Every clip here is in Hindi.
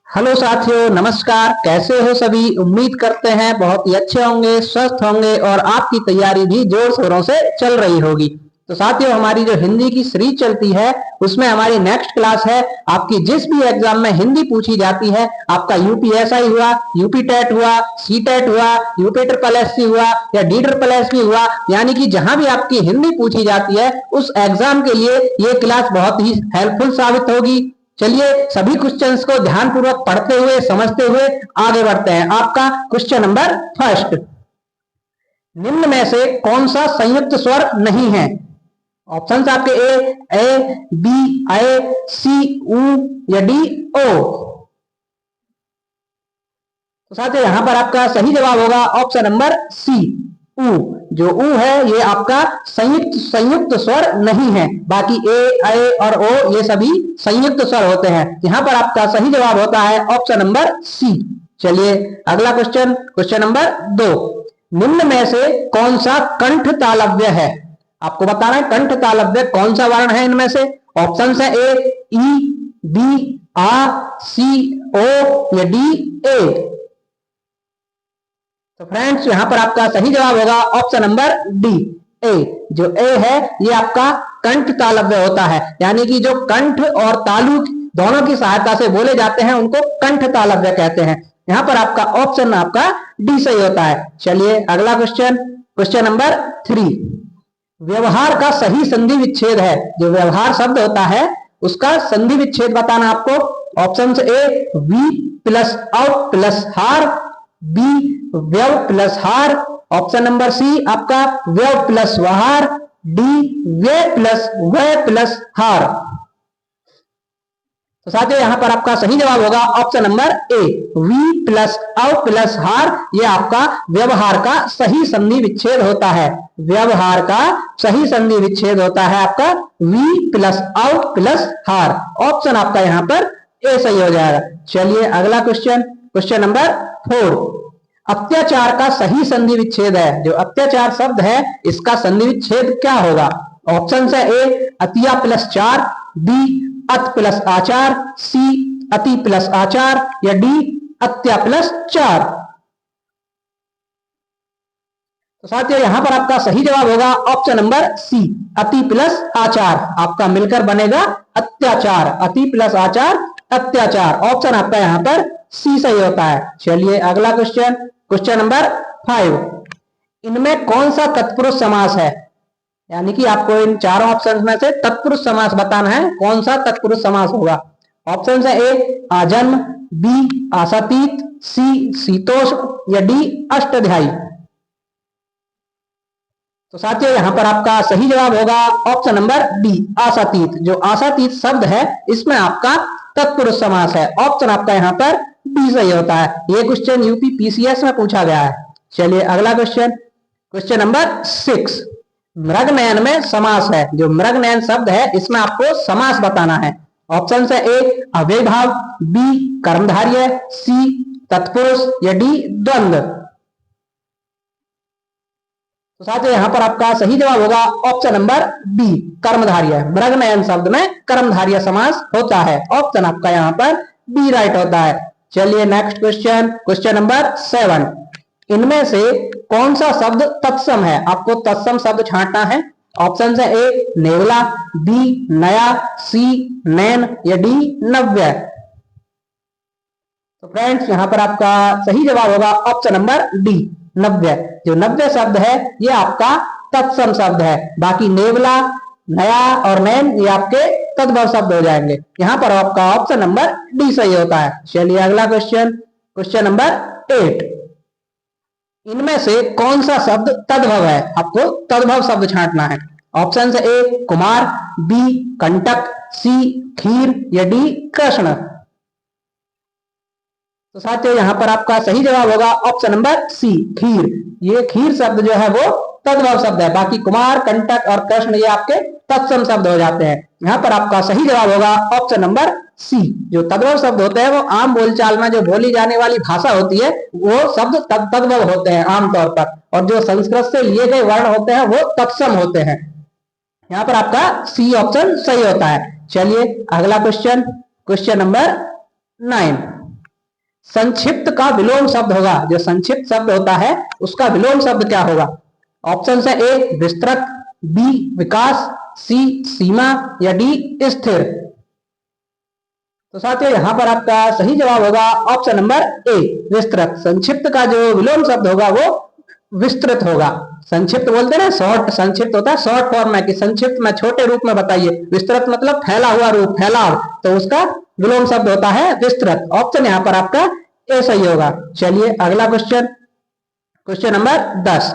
हेलो साथियों, नमस्कार। कैसे हो सभी? उम्मीद करते हैं बहुत ही अच्छे होंगे, स्वस्थ होंगे और आपकी तैयारी भी जोर शोरों से चल रही होगी। तो साथियों, हमारी जो हिंदी की सीरीज चलती है उसमें हमारी नेक्स्ट क्लास है। आपकी जिस भी एग्जाम में हिंदी पूछी जाती है, आपका यूपीएसआई हुआ, यूपी टेट हुआ, सी टेट हुआ, यूपी ट्रिपल एससी हुआ या डी ट्रिपल एससी हुआ, यानी कि जहां भी आपकी हिंदी पूछी जाती है उस एग्जाम के लिए ये क्लास बहुत ही हेल्पफुल साबित होगी। चलिए सभी क्वेश्चंस को ध्यानपूर्वक पढ़ते हुए समझते हुए आगे बढ़ते हैं। आपका क्वेश्चन नंबर फर्स्ट, निम्न में से कौन सा संयुक्त स्वर नहीं है? ऑप्शन आपके ए बी, ए सी, उ या डी ओ। तो साथियों यहां पर आपका सही जवाब होगा ऑप्शन नंबर सी, उ। जो उ है ये आपका संयुक्त स्वर नहीं है। बाकी ए और ओ ये सभी संयुक्त स्वर होते हैं। यहां पर आपका सही जवाब होता है ऑप्शन नंबर सी। चलिए अगला क्वेश्चन, क्वेश्चन नंबर 2, निम्न में से कौन सा कंठ तालव्य है? आपको बताना है कंठ तालव्य कौन सा वर्ण है इनमें से। ऑप्शन है ए ई, बी आ, सी ओ या डी ए। तो फ्रेंड्स यहां पर आपका सही जवाब होगा ऑप्शन नंबर डी, ए। जो ए है ये आपका कंठ तालव्य होता है, यानी कि जो कंठ और तालु दोनों की सहायता से बोले जाते हैं उनको कंठ तालव्य कहते हैं। यहां पर आपका ऑप्शन आपका डी सही होता है। चलिए अगला क्वेश्चन, क्वेश्चन नंबर 3, व्यवहार का सही संधि विच्छेद है। जो व्यवहार शब्द होता है उसका संधि विच्छेद बताना आपको। Option A V plus out plus हार, बी व्यव प्लस हार, ऑप्शन नंबर सी आपका व्यव प्लस वहार, डी व्यय प्लस वय प्लस हार। तो साथियों यहां पर आपका सही जवाब होगा option number A, V plus out plus हार। ये आपका व्यवहार का सही संधि विच्छेद होता है। व्यवहार का सही संधि विच्छेद होता है आपका वी प्लस आउट प्लस हार। ऑप्शन आपका यहां पर ए सही हो जाएगा। चलिए अगला क्वेश्चन, क्वेश्चन नंबर 4, अत्याचार का सही संधि विच्छेद है। जो अत्याचार शब्द है इसका संधि विच्छेद क्या होगा? ऑप्शन है ए अतिया प्लस चार, बी अत प्लस आचार, सी अति प्लस आचार या डी अत्या प्लस चार। तो साथियों यहां पर आपका सही जवाब होगा ऑप्शन नंबर सी, अति प्लस आचार। आपका मिलकर बनेगा अत्याचार, अति प्लस आचार अत्याचार। ऑप्शन आपका यहां पर सी सही होता है। चलिए अगला क्वेश्चन, क्वेश्चन नंबर 5, इनमें कौन सा तत्पुरुष समास है? यानी कि आपको इन चारों ऑप्शन में से तत्पुरुष समास बताना है, कौन सा तत्पुरुष समास होगा। ऑप्शन है ए आजन्म, बी आशातीत, सी शीतोष्ण या डी अष्टाध्यायी। तो साथियों यहां पर आपका सही जवाब होगा ऑप्शन नंबर डी आशातीत। जो आशातीत शब्द है इसमें आपका तत्पुरुष समास है। ऑप्शन आपका यहां पर डी सही होता है। ये क्वेश्चन यूपी पीसीएस में पूछा गया है। चलिए अगला क्वेश्चन, क्वेश्चन नंबर 6, मृगनयन में समास है। जो मृगनयन शब्द है इसमें आपको समास बताना है। ऑप्शन है ए अव्ययभाव, बी कर्मधारय, सी तत्पुरुष या डी द्वंद्व। तो साथियों यहां पर आपका सही जवाब होगा ऑप्शन नंबर बी कर्मधारय। मृगनयन शब्द में कर्मधारय समास होता है। ऑप्शन आपका यहां पर बी राइट होता है। चलिए नेक्स्ट क्वेश्चन, क्वेश्चन नंबर 7, इनमें से कौन सा शब्द तत्सम है? आपको तत्सम शब्द छांटना है। ऑप्शन है ए नेवला, बी नया, सी नैन या डी नव्य। तो फ्रेंड्स यहां पर आपका सही जवाब होगा ऑप्शन नंबर डी नव्य। जो नव्य शब्द है ये आपका तत्सम शब्द है। बाकी नेवला, नया और नैन ये आपके तद्भव शब्द हो जाएंगे। यहां पर आपका ऑप्शन नंबर डी सही होता है। चलिए अगला क्वेश्चन, क्वेश्चन नंबर 8, इनमें से कौन सा शब्द तद्भव है? आपको तद्भव शब्द छांटना है। ऑप्शन है ए कुमार, बी कंटक, सी खीर या डी कृष्ण। तो साथियों यहां पर आपका सही जवाब होगा ऑप्शन नंबर सी खीर। ये खीर शब्द जो है वो तद्भव शब्द है। बाकी कुमार, कंटक और कृष्ण ये आपके तत्सम शब्द हो जाते हैं। यहां पर आपका सही जवाब होगा ऑप्शन नंबर सी। जो तद्भव शब्द होते हैं वो आम बोलचाल में जो बोली जाने वाली भाषा होती है वो शब्द तद्भव होते हैं आमतौर पर, और जो संस्कृत से लिए गए वर्ण होते हैं वो तत्सम होते हैं। यहां पर आपका सी ऑप्शन सही होता है। चलिए अगला क्वेश्चन, क्वेश्चन नंबर 9, संक्षिप्त का विलोम शब्द होगा, जो संक्षिप्त शब्द होता है उसका विलोम शब्द क्या होगा? ऑप्शन है ए विस्तृत, बी विकास, सी सीमा या डी स्थिर। तो साथियों यहाँ पर आपका सही जवाब होगा ऑप्शन नंबर ए विस्तृत। संक्षिप्त का जो विलोम शब्द होगा वो विस्तृत होगा। संक्षिप्त बोलते हैं ना, शॉर्ट, संक्षिप्त होता है शॉर्ट फॉर्म में कि संक्षिप्त में छोटे रूप में बताइए। विस्तृत मतलब फैला हुआ रूप, फैलाव, तो उसका विलोम शब्द होता है विस्तृत। ऑप्शन यहाँ पर आपका ए सही होगा। चलिए अगला क्वेश्चन, क्वेश्चन नंबर 10।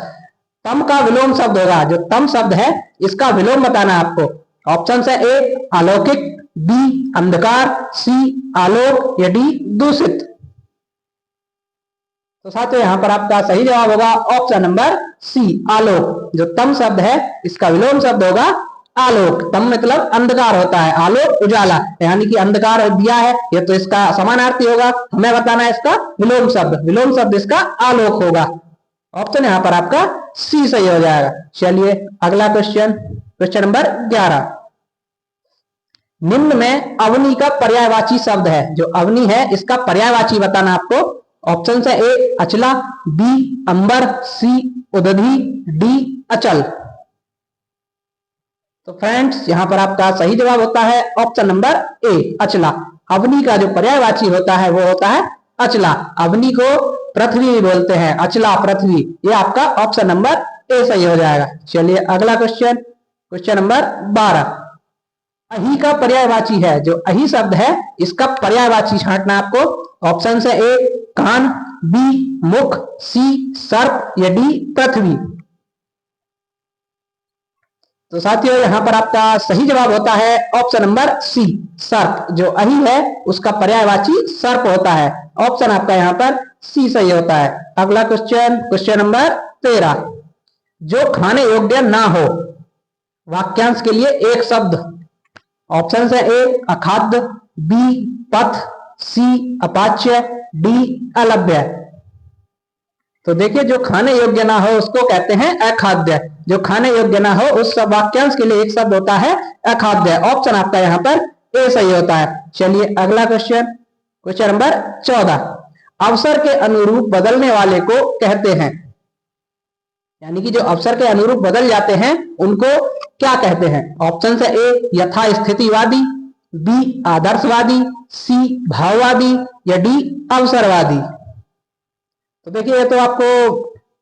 तम का विलोम शब्द होगा, जो तम शब्द है इसका विलोम बताना आपको। ऑप्शन है ए अलौकिक, बी अंधकार, सी आलोक या डी दूषित। तो साथियों यहाँ पर आपका सही जवाब होगा ऑप्शन नंबर सी आलोक। जो तम शब्द है इसका विलोम शब्द होगा आलोक। तम मतलब अंधकार होता है, आलोक उजाला, यानी कि अंधकार दिया है ये तो इसका समानार्थी होगा। हमें बताना है इसका विलोम शब्द, विलोम शब्द इसका आलोक होगा। ऑप्शन यहाँ पर आपका सी सही हो जाएगा। चलिए अगला क्वेश्चन, क्वेश्चन नंबर 11। निम्न में अवनी का पर्यायवाची शब्द है, जो अवनी है इसका पर्यायवाची बताना आपको। ऑप्शन है ए अचला, बी अंबर, सी उदधि, डी अचल। तो फ्रेंड्स यहाँ पर आपका सही जवाब होता है ऑप्शन नंबर ए अचला। अवनी का जो पर्यायवाची होता है वो होता है अचला। अवनी को पृथ्वी भी बोलते हैं, अचला पृथ्वी। ये आपका ऑप्शन नंबर ए सही हो जाएगा। चलिए अगला क्वेश्चन, क्वेश्चन नंबर 12। अहि का पर्यायवाची है, जो अहि शब्द है इसका पर्यायवाची छांटना आपको। ऑप्शन है ए कान, बी मुख, सी सर्प या डी पृथ्वी। तो साथियों यहाँ पर आपका सही जवाब होता है ऑप्शन नंबर सी सर्प। जो अहि है उसका पर्यायवाची सर्प होता है। ऑप्शन आपका यहाँ पर सी सही होता है। अगला क्वेश्चन, क्वेश्चन नंबर 13। जो खाने योग्य ना हो, वाक्यांश के लिए एक शब्द। ऑप्शन है ए अखाद्य, बी पथ, सी अपाच्य, डी अलभ्य। तो देखिए जो खाने योग्य ना हो उसको कहते हैं अखाद्य। जो खाने योग्य ना हो उस सब वाक्यांश के लिए एक शब्द होता है अखाद्य। ऑप्शन आपका यहाँ पर ए सही होता है। चलिए अगला क्वेश्चन, क्वेश्चन नंबर 14। अवसर के अनुरूप बदलने वाले को कहते हैं, यानी कि जो अवसर के अनुरूप बदल जाते हैं उनको क्या कहते हैं? ऑप्शन है ए यथास्थितिवादी, बी आदर्शवादी, सी भाववादी या डी अवसरवादी। तो देखिए ये तो आपको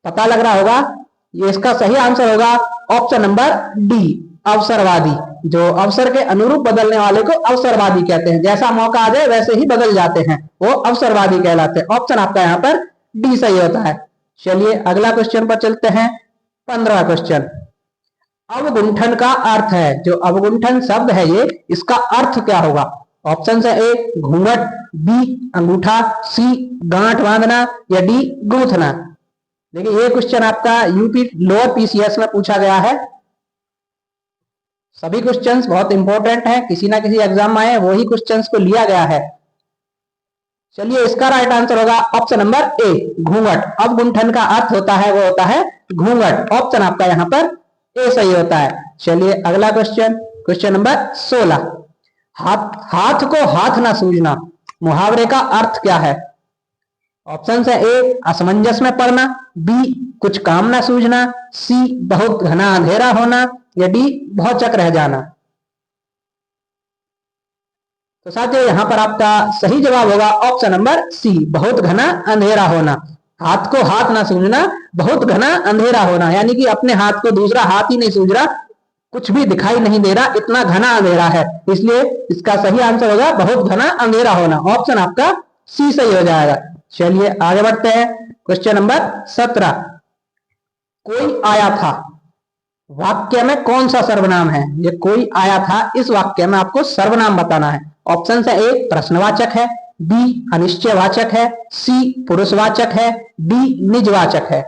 पता लग रहा होगा, ये इसका सही आंसर होगा ऑप्शन नंबर डी अवसरवादी। जो अवसर के अनुरूप बदलने वाले को अवसरवादी कहते हैं। जैसा मौका आ जाए वैसे ही बदल जाते हैं, वो अवसरवादी कहलाते हैं। ऑप्शन आपका यहाँ पर डी सही होता है। चलिए अगला क्वेश्चन पर चलते हैं, 15वां क्वेश्चन। अवगुंठन का अर्थ है, जो अवगुंठन शब्द है ये इसका अर्थ क्या होगा? ऑप्शन है ए घूंघट, बी अंगूठा, सी गांठ बांधना या डी गूंथना। देखिए ये क्वेश्चन आपका यूपी लोअर पीसीएस में पूछा गया है। सभी क्वेश्चंस बहुत इंपॉर्टेंट हैं, किसी ना किसी एग्जाम में आए वही क्वेश्चंस को लिया गया है। चलिए इसका राइट आंसर होगा ऑप्शन नंबर ए घूंघट। अवगुंठन का अर्थ होता है वो होता है घूंघट। ऑप्शन आपका यहाँ पर ए सही होता है। चलिए अगला क्वेश्चन, क्वेश्चन नंबर 16। हाथ को हाथ ना सूझना, मुहावरे का अर्थ क्या है? ऑप्शन है ए असमंजस में पड़ना, बी कुछ काम ना सूझना, सी बहुत घना अंधेरा होना या डी भौचक रह जाना। तो साथियों यहाँ पर आपका सही जवाब होगा ऑप्शन नंबर सी बहुत घना अंधेरा होना। हाथ को हाथ ना सूझना, बहुत घना अंधेरा होना, यानी कि अपने हाथ को दूसरा हाथ ही नहीं सूझ रहा, कुछ भी दिखाई नहीं दे रहा, इतना घना अंधेरा है। इसलिए इसका सही आंसर होगा बहुत घना अंधेरा होना। ऑप्शन आपका सी सही हो जाएगा। चलिए आगे बढ़ते हैं, क्वेश्चन नंबर 17। कोई आया था वाक्य में कौन सा सर्वनाम है? ये कोई आया था इस वाक्य में आपको सर्वनाम बताना है। ऑप्शन है ए प्रश्नवाचक है, बी अनिश्चयवाचक है, सी पुरुषवाचक है, डी निजवाचक है।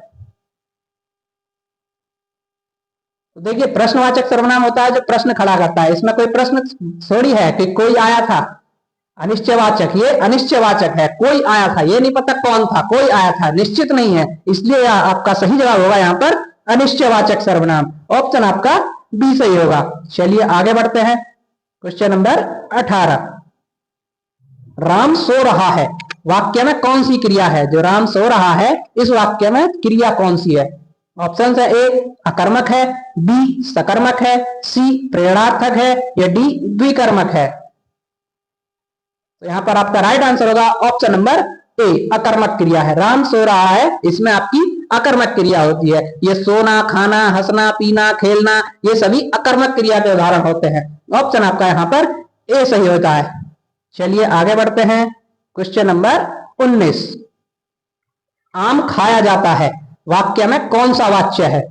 तो देखिए प्रश्नवाचक सर्वनाम होता है जो प्रश्न खड़ा करता है। इसमें कोई प्रश्न थोड़ी है कि कोई आया था। अनिश्चयवाचक, ये अनिश्चयवाचक है। कोई आया था, ये नहीं पता कौन था, कोई आया था निश्चित नहीं है, इसलिए आपका सही जवाब होगा यहाँ पर अनिश्चयवाचक सर्वनाम। ऑप्शन आपका बी सही होगा। चलिए आगे बढ़ते हैं, क्वेश्चन नंबर 18। राम सो रहा है वाक्य में कौन सी क्रिया है? जो राम सो रहा है, इस वाक्य में क्रिया कौन सी है? ऑप्शन है ए अकर्मक है, बी सकर्मक है, सी प्रेरणार्थक है या डी द्विकर्मक है। तो यहां पर आपका राइट आंसर होगा ऑप्शन नंबर ए अकर्मक क्रिया है। राम सो रहा है, इसमें आपकी अकर्मक क्रिया होती है। ये सोना, खाना, हंसना, पीना, खेलना, ये सभी अकर्मक क्रिया के उदाहरण होते हैं। ऑप्शन आपका यहाँ पर ए सही होता है। चलिए आगे बढ़ते हैं। क्वेश्चन नंबर 19, आम खाया जाता है, वाक्य में कौन सा वाच्य है?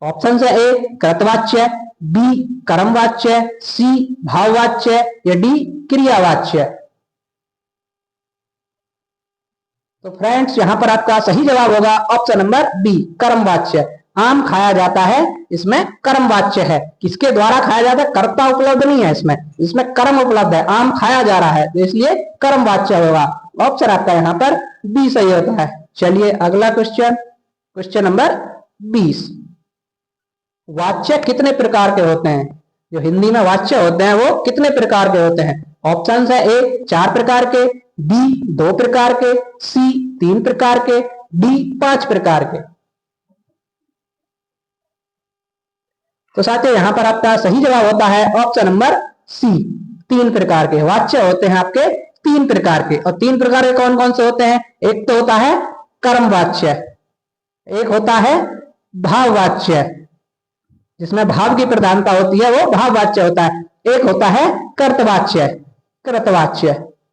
ऑप्शन है ए कृतवाच्य, बी कर्मवाच्य, सी भाववाच्य या डी क्रियावाच्य। तो फ्रेंड्स यहां पर आपका सही जवाब होगा ऑप्शन नंबर बी कर्मवाच्य। आम खाया जाता है, इसमें कर्मवाच्य है। किसके द्वारा खाया जाता है? कर्ता उपलब्ध नहीं है इसमें कर्म उपलब्ध है। आम खाया जा रहा है तो इसलिए कर्मवाच्य होगा। ऑप्शन आपका यहाँ पर बी सही होता है। चलिए अगला क्वेश्चन नंबर 20, वाच्य कितने प्रकार के होते हैं? जो हिंदी में वाच्य होते हैं वो कितने प्रकार के होते हैं? ऑप्शन है ए 4 प्रकार के, बी 2 प्रकार के, सी 3 प्रकार के, डी 5 प्रकार के। तो साथियों यहां पर आपका सही जवाब होता है ऑप्शन नंबर सी 3 प्रकार के। वाच्य होते हैं आपके 3 प्रकार के। और 3 प्रकार के कौन कौन से होते हैं? एक तो होता है कर्मवाच्य, एक होता है भाववाच्य, जिसमें भाव की प्रधानता होती है वो भाववाच्य होता है। एक होता है कृतवाच्य,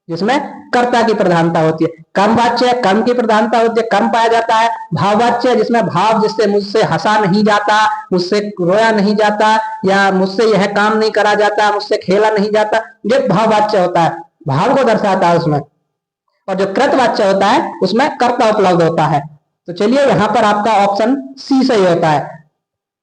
जिसमें कर्ता की प्रधानता होती है। कर्मवाच्य कर्म की प्रधानता होती है, कर्म पाया जाता है। भाववाच्य जिसमें भाव, जिससे मुझसे हंसा नहीं जाता, मुझसे रोया नहीं जाता, या मुझसे यह काम नहीं करा जाता, मुझसे खेला नहीं जाता, ये भाववाच्य होता है, भाव को दर्शाता है उसमें। और जो कृतवाच्य होता है उसमें कर्ता उपलब्ध होता है। तो चलिए यहां पर आपका ऑप्शन सी सही होता है।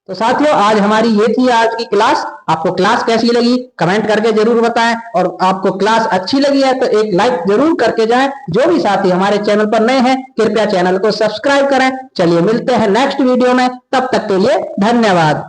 तो साथियों आज हमारी ये थी आज की क्लास। आपको क्लास कैसी लगी कमेंट करके जरूर बताएं, और आपको क्लास अच्छी लगी है तो एक लाइक जरूर करके जाएं। जो भी साथी हमारे चैनल पर नए हैं कृपया चैनल को सब्सक्राइब करें। चलिए मिलते हैं नेक्स्ट वीडियो में, तब तक के लिए धन्यवाद।